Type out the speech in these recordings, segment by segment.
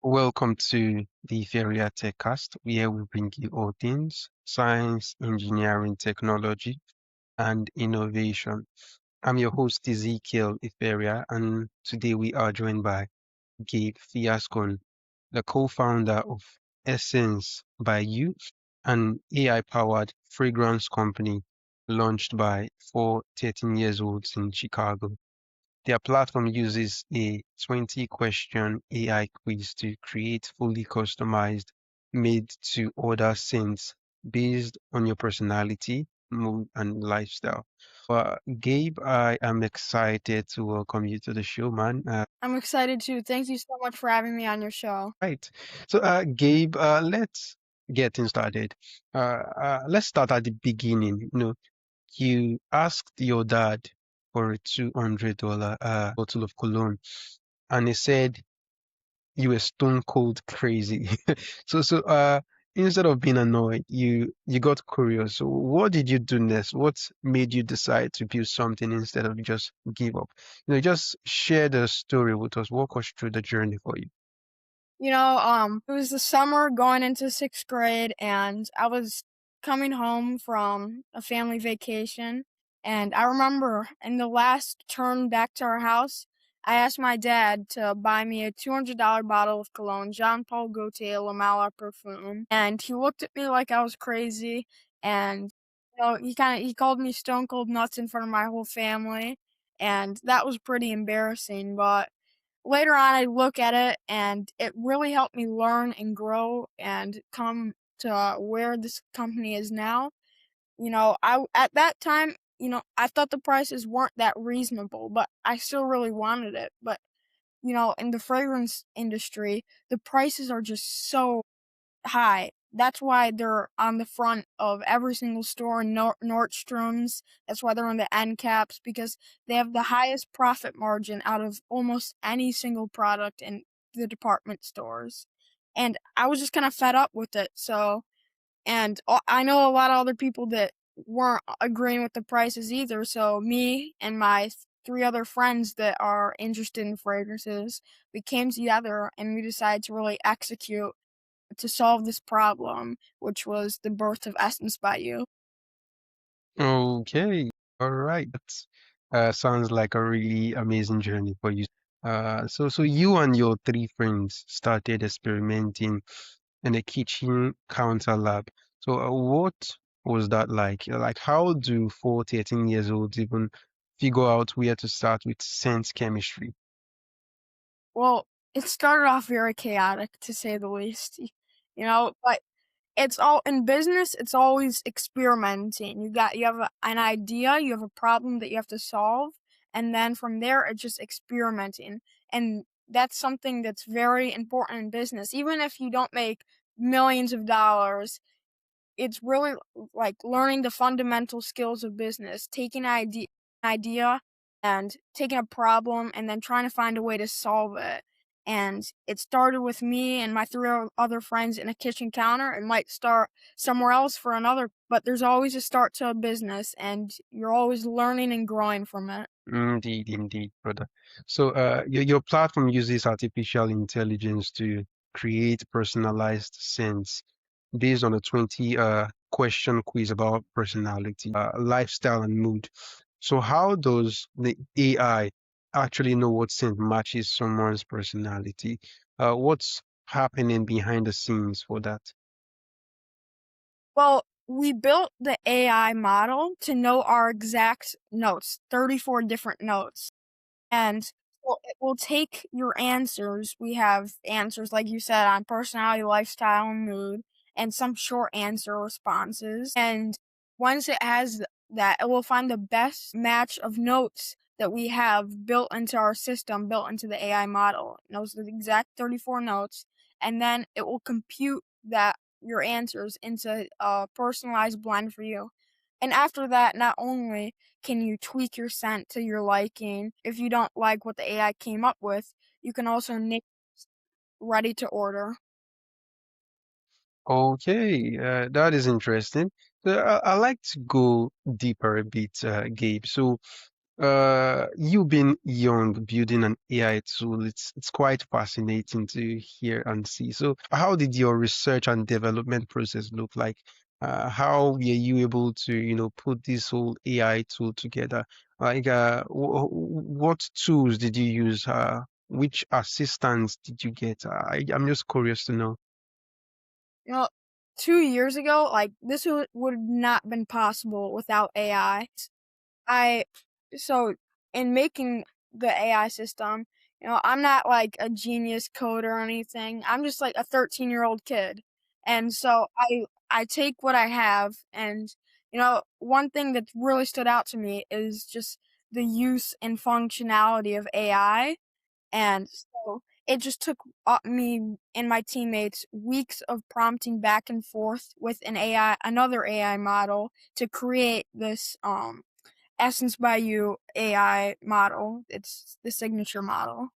Welcome to the Iferia TechCast, where we bring you all things science, engineering, technology, and innovation. I'm your host, Ezekiel Iferia, and today we are joined by Gabe Fiascone, the co-founder of Essence by You, an AI-powered fragrance company launched by four 13-years-olds in Chicago. Their platform uses a 20-question AI quiz to create fully customized, made-to-order scents based on your personality, mood, and lifestyle. Gabe, I am excited to welcome you to the show, man. I'm excited too. Thank you so much for having me on your show. Right. So, Gabe, let's get things started. Let's start at the beginning. You asked your dad for a $200 bottle of cologne, and he said you were stone cold crazy. So, instead of being annoyed, you got curious. So what did you do next? What made you decide to build something instead of just give up? Just share the story with us. Walk us through the journey for you. It was the summer going into sixth grade, and I was coming home from a family vacation. And I remember in the last turn back to our house, I asked my dad to buy me a $200 bottle of cologne, Jean Paul Gaultier Luxury Perfume. And he looked at me like I was crazy. And, he called me stone cold nuts in front of my whole family. And that was pretty embarrassing. But later on, I look at it and it really helped me learn and grow and come to where this company is now. I at that time, I thought the prices weren't that reasonable, but I still really wanted it. But in the fragrance industry, the prices are just so high. That's why they're on the front of every single store in Nordstrom's. That's why they're on the end caps, because they have the highest profit margin out of almost any single product in the department stores. And I was just kind of fed up with it. I know a lot of other people that weren't agreeing with the prices either. So me and my three other friends that are interested in fragrances, we came together and we decided to really execute to solve this problem, which was the birth of Essence by You. Okay, all right. That sounds like a really amazing journey for you. So you and your three friends started experimenting in a kitchen counter lab. So, what was that like? Like, how do four 13 years olds even figure out where to start with sense chemistry? Well, it started off very chaotic, to say the least. But it's all in business. It's always experimenting. You have an idea, you have a problem that you have to solve, and then from there, it's just experimenting. And that's something that's very important in business. Even if you don't make millions of dollars, it's really like learning the fundamental skills of business, taking an idea and taking a problem and then trying to find a way to solve it. And it started with me and my three other friends in a kitchen counter. It might start somewhere else for another, but there's always a start to a business, and you're always learning and growing from it. Indeed, indeed, brother. So, your platform uses artificial intelligence to create personalized scents based on a 20 question quiz about personality, lifestyle, and mood. So how does the AI actually know what scent matches someone's personality? What's happening behind the scenes for that? Well, we built the AI model to know our exact notes, 34 different notes. And so it will take your answers. We have answers, like you said, on personality, lifestyle, and mood, and some short answer responses. And once it has that, it will find the best match of notes that we have built into our system, built into the AI model. It knows the exact 34 notes, and then it will compute that your answers into a personalized blend for you. And after that, not only can you tweak your scent to your liking, if you don't like what the AI came up with, you can also name ready to order. Okay, that is interesting. So I like to go deeper a bit, Gabe. So You being young, building an AI tool, it's quite fascinating to hear and see. So, how did your research and development process look like? How were you able to, put this whole AI tool together? Like, what tools did you use? Which assistants did you get? I'm just curious to know. You know, 2 years ago, like this would not been possible without AI. I so in making the AI system, I'm not like a genius coder or anything. I'm just like a 13-year-old kid. And so I take what I have and one thing that really stood out to me is just the use and functionality of AI. And so it just took me and my teammates weeks of prompting back and forth with another AI model to create this Essence by You AI model. It's the signature model.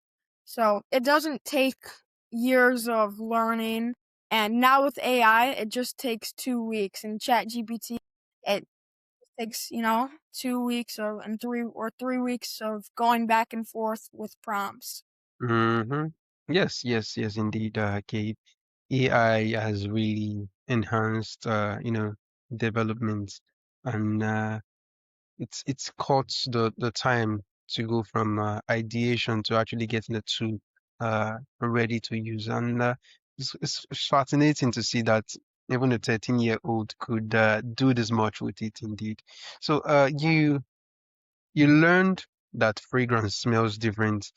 So it doesn't take years of learning. And now with AI, it just takes 2 weeks. And ChatGPT, it takes, 2 weeks and 3 weeks of going back and forth with prompts. Mm-hmm. Yes, yes, yes, indeed, Gabe. AI has really enhanced, development, and it's cut the time to go from ideation to actually getting the tool ready to use, and it's fascinating to see that even a 13-year-old could do this much with it, indeed. So, you learned that fragrance smells different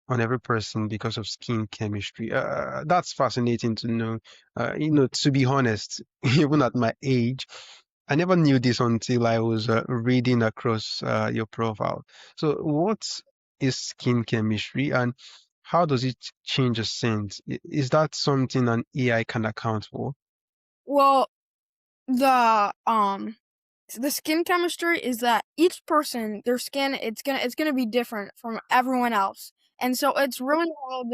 on every person because of skin chemistry. That's fascinating to know. To be honest, even at my age, I never knew this until I was reading across your profile. So, what is skin chemistry and how does it change a scent? Is that something an AI can account for? Well, the the skin chemistry is that each person, their skin, it's gonna be different from everyone else, and so it's really how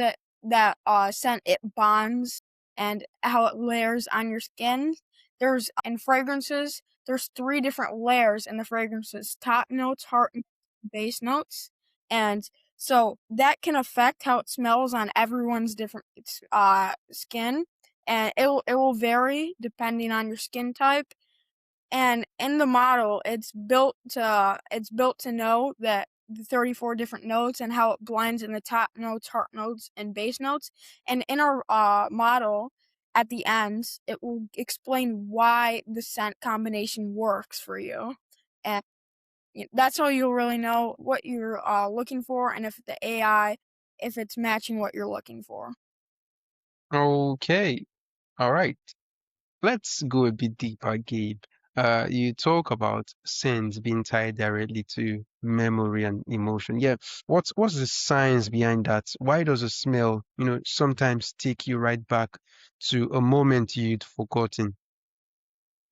that scent it bonds and how it layers on your skin. There's in fragrances, there's three different layers in the fragrances: top notes, heart, and base notes, and so that can affect how it smells on everyone's different skin, and it will vary depending on your skin type. And in the model, it's built to know that the 34 different notes and how it blends in the top notes, heart notes, and base notes. And in our model, at the end, it will explain why the scent combination works for you, and that's how you'll really know what you're looking for, and if the AI, if it's matching what you're looking for. Okay, all right. Let's go a bit deeper, Gabe. You talk about sins being tied directly to memory and emotion. Yeah, what's the science behind that? Why does a smell, sometimes take you right back to a moment you'd forgotten?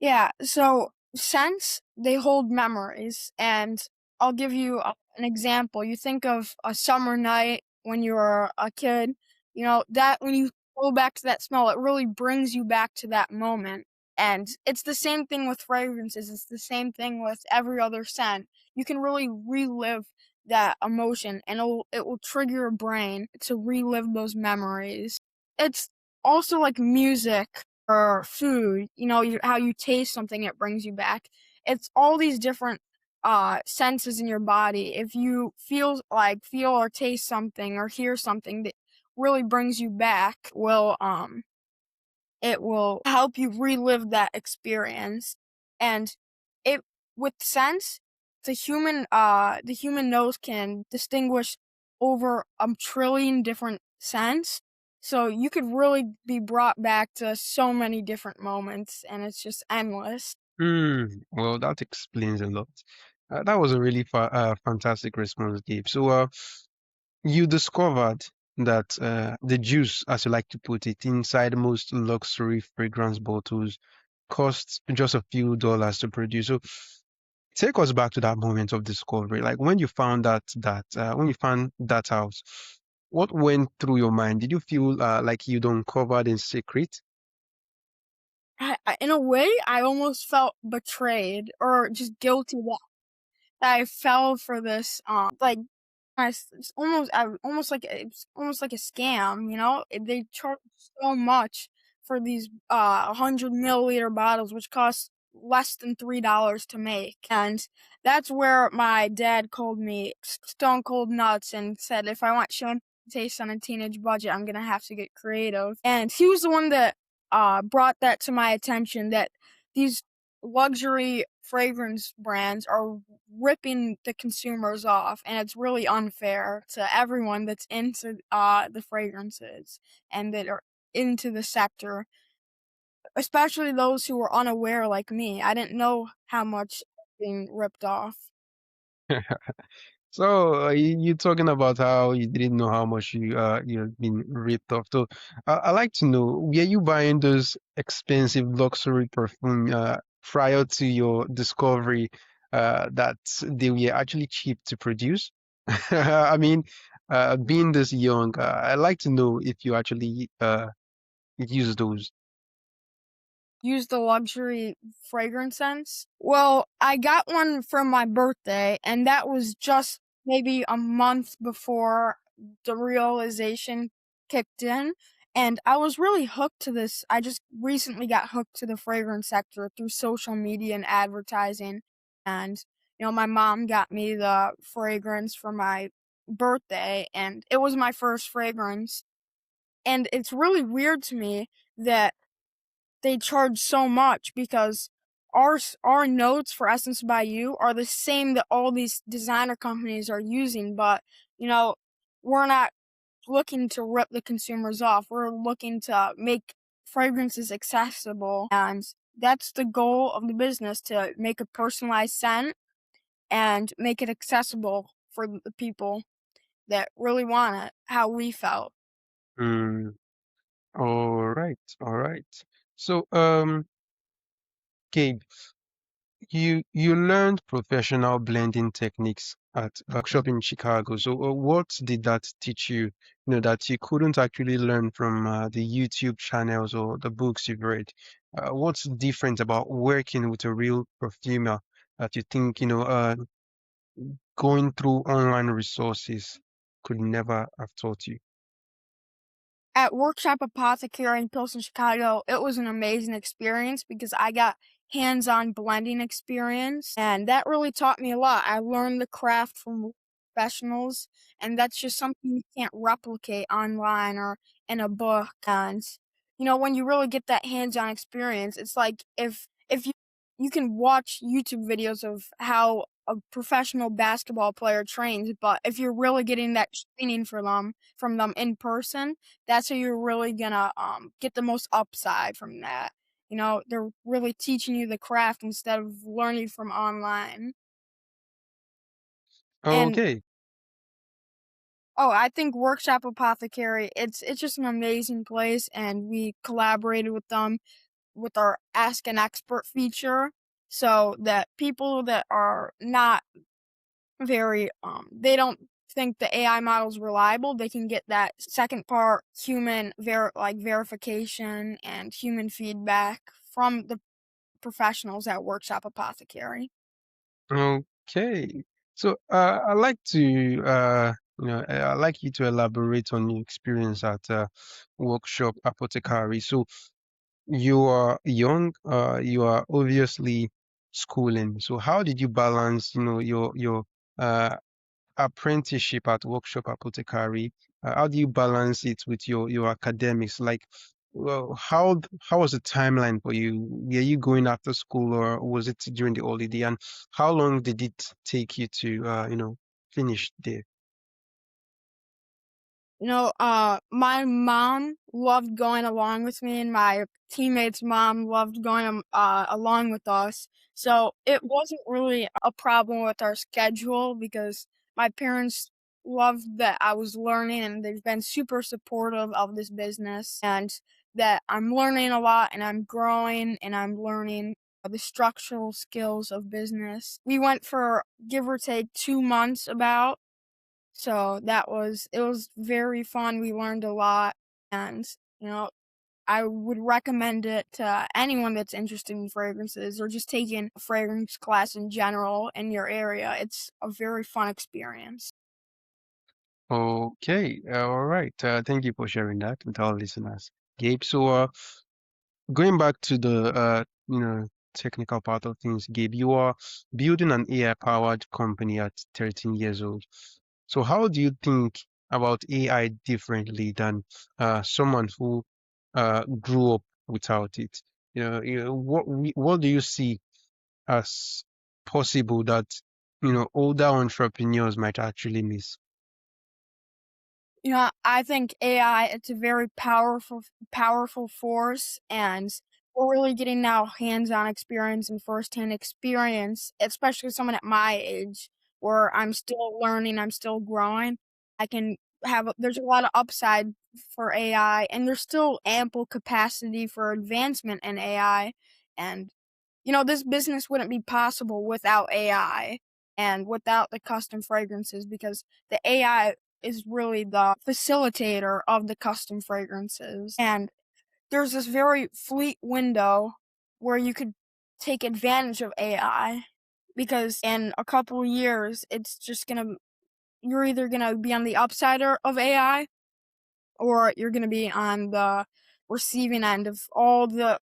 Yeah, so scents, they hold memories, and I'll give you an example. You think of a summer night when you were a kid, that when you go back to that smell, it really brings you back to that moment. And it's the same thing with fragrances, it's the same thing with every other scent. You can really relive that emotion, and it will trigger your brain to relive those memories. It's also like music or food, how you taste something, it brings you back. It's all these different senses in your body. If you feel or taste something or hear something that really brings you back, it will help you relive that experience. And it with sense, the human nose can distinguish over a trillion different scents. So you could really be brought back to so many different moments, and it's just endless. Well, that explains a lot. That was a really fantastic response, Gabe. So, you discovered that the juice, as you like to put it, inside most luxury fragrance bottles costs just a few dollars to produce. So take us back to that moment of discovery. Like when you found when you found that out, what went through your mind? Did you feel like you'd uncovered in secret? In a way, I almost felt betrayed or just guilty I fell for this, like, it's almost like a scam, you know? They charge so much for these 100 milliliter bottles, which cost less than $3 to make. And that's where my dad called me stone cold nuts and said if I want champagne taste on a teenage budget, I'm gonna have to get creative. And he was the one that brought that to my attention that these luxury fragrance brands are ripping the consumers off, and it's really unfair to everyone that's into the fragrances and that are into the sector, especially those who were unaware like me. I didn't know how much being ripped off. So you talking about how you didn't know how much you've been ripped off. So I like to know, were you buying those expensive luxury perfume prior to your discovery that they were actually cheap to produce? I mean, being this young, I like to know if you actually use those. Use the luxury fragrance scents? Well, I got one for my birthday, and that was just maybe a month before the realization kicked in. And I was really hooked to this. I just recently got hooked to the fragrance sector through social media and advertising. And, my mom got me the fragrance for my birthday, and it was my first fragrance. And it's really weird to me that they charge so much because our notes for Essence by You are the same that all these designer companies are using, but we're not looking to rip the consumers off. We're looking to make fragrances accessible, and that's the goal of the business, to make a personalized scent and make it accessible for the people that really want it, how we felt. Mm, all right, all right. So, Gabe, you learned professional blending techniques at workshop in Chicago. So what did that teach you? That you couldn't actually learn from the YouTube channels or the books you've read. What's different about working with a real perfumer that you think, going through online resources could never have taught you? At Workshop Apothecary in Pilsen, Chicago, it was an amazing experience because I got hands-on blending experience, and that really taught me a lot. I learned the craft from professionals, and that's just something you can't replicate online or in a book. And when you really get that hands-on experience, it's like if you can watch YouTube videos of how a professional basketball player trains, but if you're really getting that training from them in person, that's how you're really gonna get the most upside from that. They're really teaching you the craft instead of learning from online. And Okay. I think Workshop Apothecary, it's just an amazing place, and we collaborated with them with our Ask an Expert feature so that people that are not very they don't think the AI model is reliable, they can get that second part human verification and human feedback from the professionals at Workshop Apothecary. Okay. So I like to I like you to elaborate on your experience at workshop apothecary. So you are young, you are obviously schooling. So how did you balance, your uh apprenticeship at Workshop Apothecary? How do you balance it with your academics? Like, well, how was the timeline for you? Were you going after school or was it during the holiday? And how long did it take you to finish there? My mom loved going along with me, and my teammates' mom loved going along with us. So it wasn't really a problem with our schedule because my parents loved that I was learning, and they've been super supportive of this business, and that I'm learning a lot, and I'm growing, and I'm learning the structural skills of business. We went for give or take 2 months about, so it was very fun. We learned a lot, and you know I would recommend it to anyone that's interested in fragrances or just taking a fragrance class in general in your area. It's a very fun experience. Okay, all right. Thank you for sharing that with our listeners, Gabe. So, going back to the technical part of things, Gabe, you are building an AI-powered company at 13 years old. So, how do you think about AI differently than someone who grew up without it? What do you see as possible that older entrepreneurs might actually miss? I think AI, it's a very powerful force, and we're really getting now hands-on experience and firsthand experience, especially someone at my age where I'm still learning, I'm still growing. I can there's a lot of upside for AI, and there's still ample capacity for advancement in AI. And this business wouldn't be possible without AI and without the custom fragrances because the AI is really the facilitator of the custom fragrances. And there's this very fleet window where you could take advantage of AI because in a couple of years, you're either gonna be on the upside of AI or you're going to be on the receiving end of all the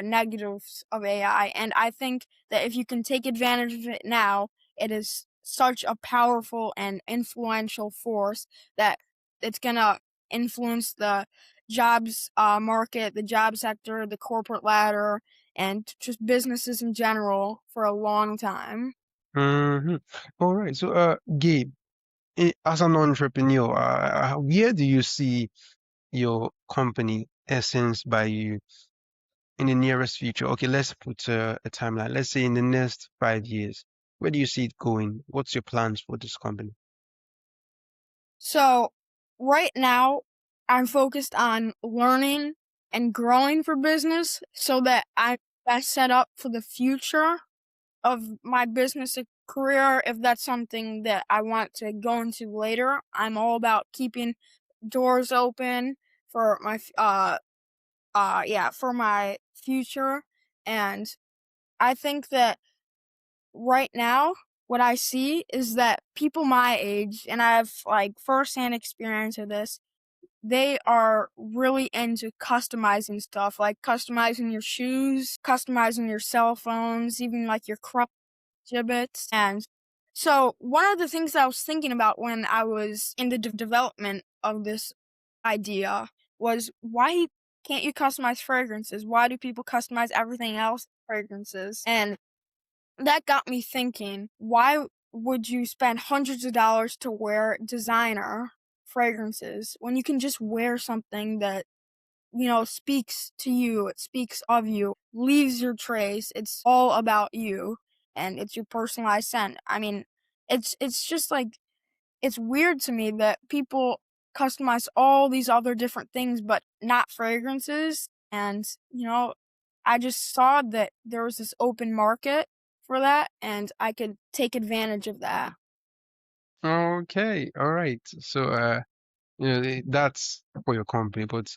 negatives of AI. And I think that if you can take advantage of it now, it is such a powerful and influential force that it's going to influence the jobs market, the job sector, the corporate ladder, and just businesses in general for a long time. Hmm. All right. So, Gabe, as an entrepreneur, where do you see your company Essence by you in the nearest future? Okay, let's put a timeline. Let's say in the next 5 years. Where do you see it going? What's your plans for this company? So right now, I'm focused on learning and growing for business so that I'm best set up for the future of my business career. If that's something that I want to go into later, I'm all about keeping doors open for my for my future. And I think that right now, what I see is that people my age, and I have like firsthand experience of this, they are really into customizing stuff, like customizing your shoes, customizing your cell phones, even like your crop gibbets. And so one of the things I was thinking about when I was in the development of this idea was why can't you customize fragrances? Why do people customize everything else fragrances? And that got me thinking, why would you spend hundreds of dollars to wear designer fragrances when you can just wear something that, speaks to you, it speaks of you, leaves your trace, it's all about you, and it's your personalized scent. I mean, it's just like it's weird to me that people customize all these other different things, but not fragrances. And, I just saw that there was this open market for that and I could take advantage of that. Okay, all right. So, that's for your company, but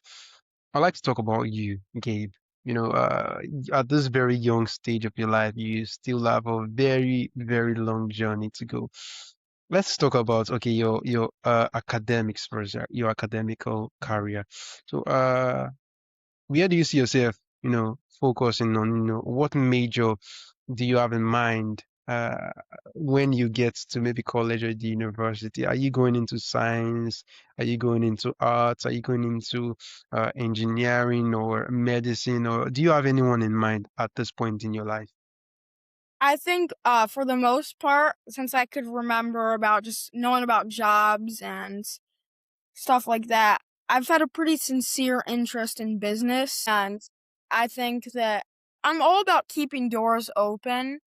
I'd like to talk about you, Gabe. At this very young stage of your life, you still have a very, very long journey to go. Let's talk about, okay, your academics first, your academical career. So, where do you see yourself, focusing on, what major do you have in mind when you get to maybe college or the university? Are you going into science? Are you going into arts? Are you going into engineering or medicine? Or do you have anyone in mind at this point in your life? I think for the most part, since I could remember about just knowing about jobs and stuff like that, I've had a pretty sincere interest in business, and I think that I'm all about keeping doors open.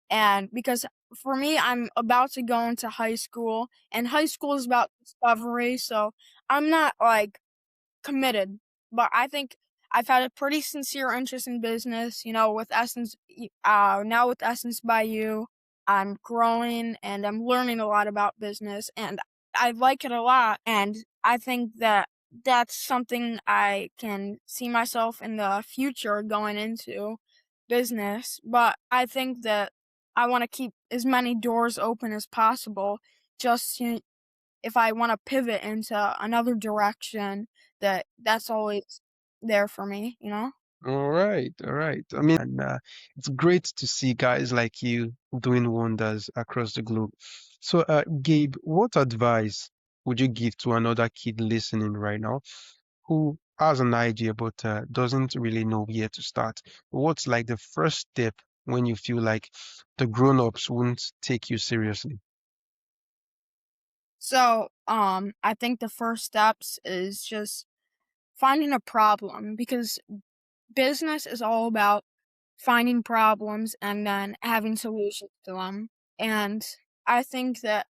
And because for me, I'm about to go into high school, and high school is about discovery, so I'm not like committed, but I think I've had a pretty sincere interest in business, with Essence, now with Essence by You, I'm growing and I'm learning a lot about business and I like it a lot. And I think that that's something I can see myself in the future going into business, but I think that I want to keep as many doors open as possible just if I want to pivot into another direction that's always there for me? All right, all right. I mean, and it's great to see guys like you doing wonders across the globe. So, Gabe, what advice would you give to another kid listening right now who has an idea but doesn't really know where to start? What's like the first step when you feel like the grown-ups won't take you seriously? So, I think the first steps is just finding a problem because business is all about finding problems and then having solutions to them. And I think that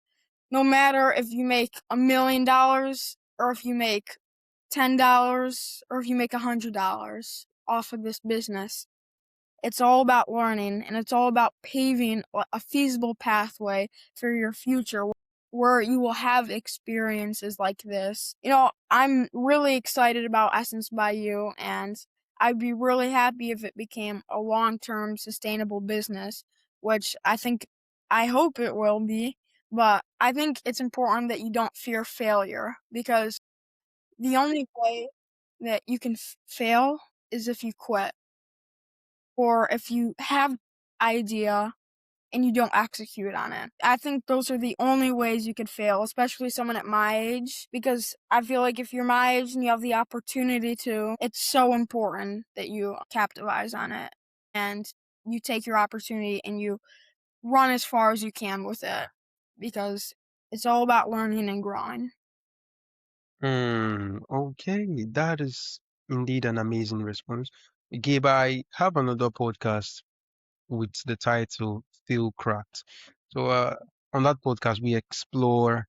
no matter if you make $1 million or if you make $10 or if you make $100 off of this business, it's all about learning and it's all about paving a feasible pathway for your future where you will have experiences like this. I'm really excited about Essence by You, and I'd be really happy if it became a long term sustainable business, which I hope it will be. But I think it's important that you don't fear failure because the only way that you can fail is if you quit or if you have idea and you don't execute on it. I think those are the only ways you could fail, especially someone at my age, because I feel like if you're my age and you have the opportunity to, it's so important that you capitalize on it and you take your opportunity and you run as far as you can with it because it's all about learning and growing. Okay, that is indeed an amazing response. Gabe, I have another podcast with the title Still Cracked. So, on that podcast, we explore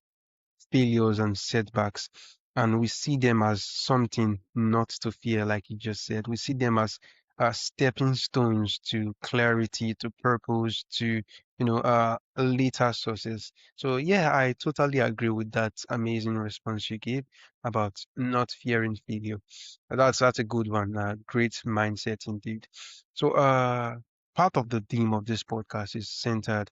failures and setbacks, and we see them as something not to fear, like you just said. We see them as stepping stones to clarity, to purpose, to later sources. So yeah, I totally agree with that amazing response you gave about not fearing failure. That's a good one. Great mindset indeed. So part of the theme of this podcast is centered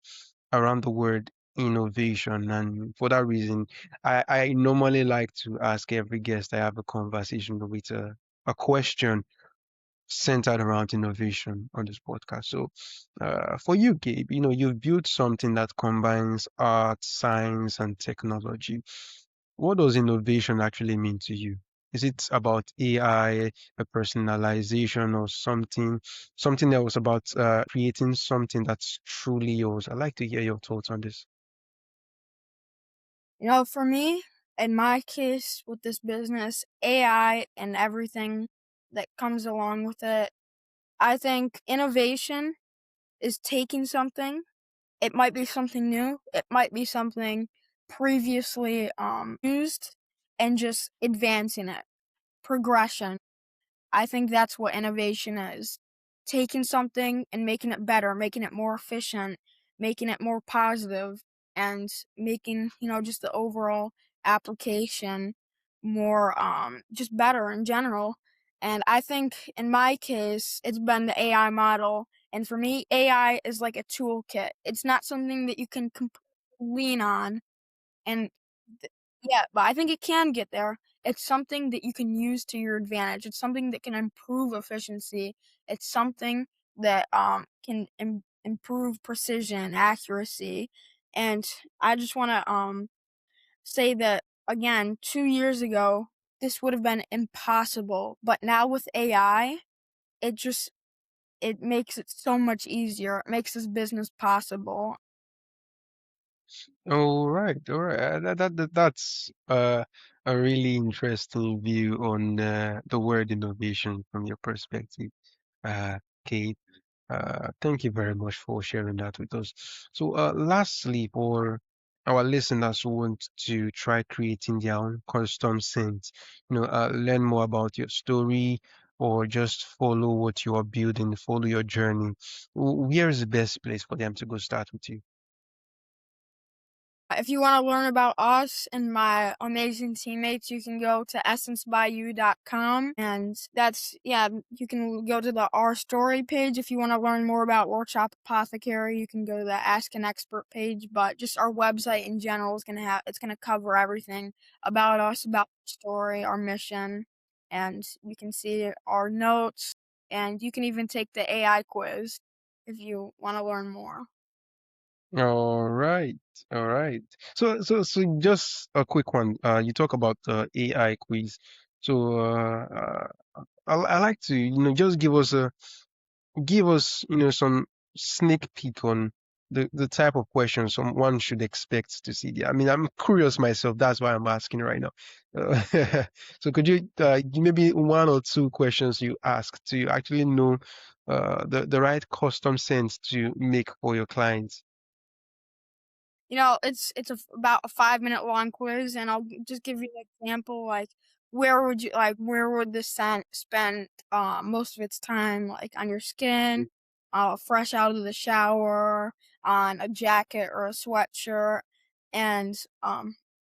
around the word innovation. And for that reason, I normally like to ask every guest I have a conversation with a question centered around innovation on this podcast. So, for you, Gabe, you've built something that combines art, science, and technology. What does innovation actually mean to you? Is it about AI, a personalization, or something else about creating something that's truly yours? I'd like to hear your thoughts on this. For me, in my case with this business, AI and everything that comes along with it, I think innovation is taking something. It might be something new. It might be something previously used and just advancing it. Progression. I think that's what innovation is. Taking something and making it better, making it more efficient, making it more positive, and making, just the overall application more just better in general. And I think in my case, it's been the AI model. And for me, AI is like a toolkit. It's not something that you can lean on and yeah, but I think it can get there. It's something that you can use to your advantage. It's something that can improve efficiency. It's something that can improve precision, accuracy. And I just want to say that again, 2 years ago, this would have been impossible, but now with AI, it just it makes it so much easier. It makes this business possible. All right. That's a really interesting view on the word innovation from your perspective, Kate. Thank you very much for sharing that with us. So, lastly, for our listeners who want to try creating their own custom scent, learn more about your story or just follow what you are building, follow your journey, where is the best place for them to go start with you? if you want to learn about us and my amazing teammates, you can go to essencebyou.com. And that's, yeah, you can go to the Our Story page. If you want to learn more about Workshop Apothecary, you can go to the Ask an Expert page. But just our website in general is it's going to cover everything about us, about the story, our mission. And you can see our notes, and you can even take the AI quiz if you want to learn more. All right, all right. So just a quick one. You talk about the AI quiz. So I like to, just give us, some sneak peek on the type of questions someone should expect to see there. I mean, I'm curious myself. That's why I'm asking right now. So could you maybe one or two questions you ask to actually know the right custom scents to make for your clients? About a 5 minute long quiz, and I'll just give you an example. Like, where would the scent spend most of its time? Like on your skin, fresh out of the shower, on a jacket or a sweatshirt. And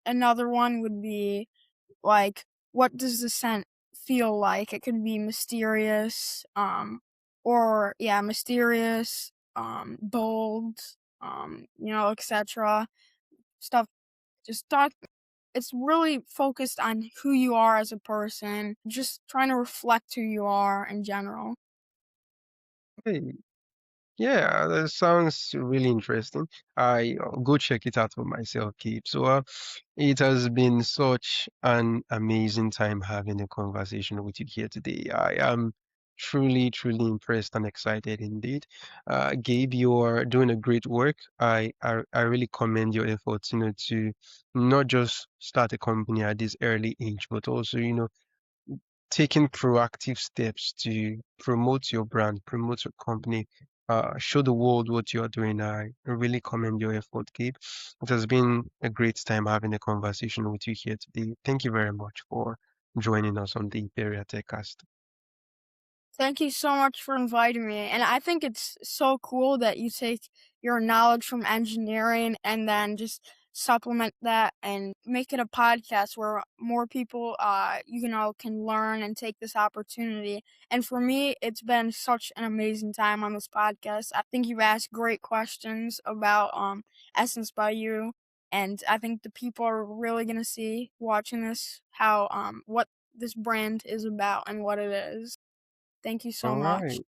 another one would be like, what does the scent feel like? It could be mysterious, or yeah, mysterious, bold, etc. Stuff. Just talk. It's really focused on who you are as a person, just trying to reflect who you are in general. Hey, yeah, that sounds really interesting. I'll go check it out for myself, Keith. So, it has been such an amazing time having a conversation with you here today. I am truly, truly impressed and excited indeed. Gabe, you are doing a great work. I really commend your efforts, to not just start a company at this early age, but also, taking proactive steps to promote your brand, promote your company, show the world what you are doing. I really commend your effort, Gabe. It has been a great time having a conversation with you here today. Thank you very much for joining us on the Iferia TechCast. Thank you so much for inviting me. And I think it's so cool that you take your knowledge from engineering and then just supplement that and make it a podcast where more people can learn and take this opportunity. And for me, it's been such an amazing time on this podcast. I think you've asked great questions about Essence by You, and I think the people are really going to see watching this how what this brand is about and what it is. Thank you so All much. right.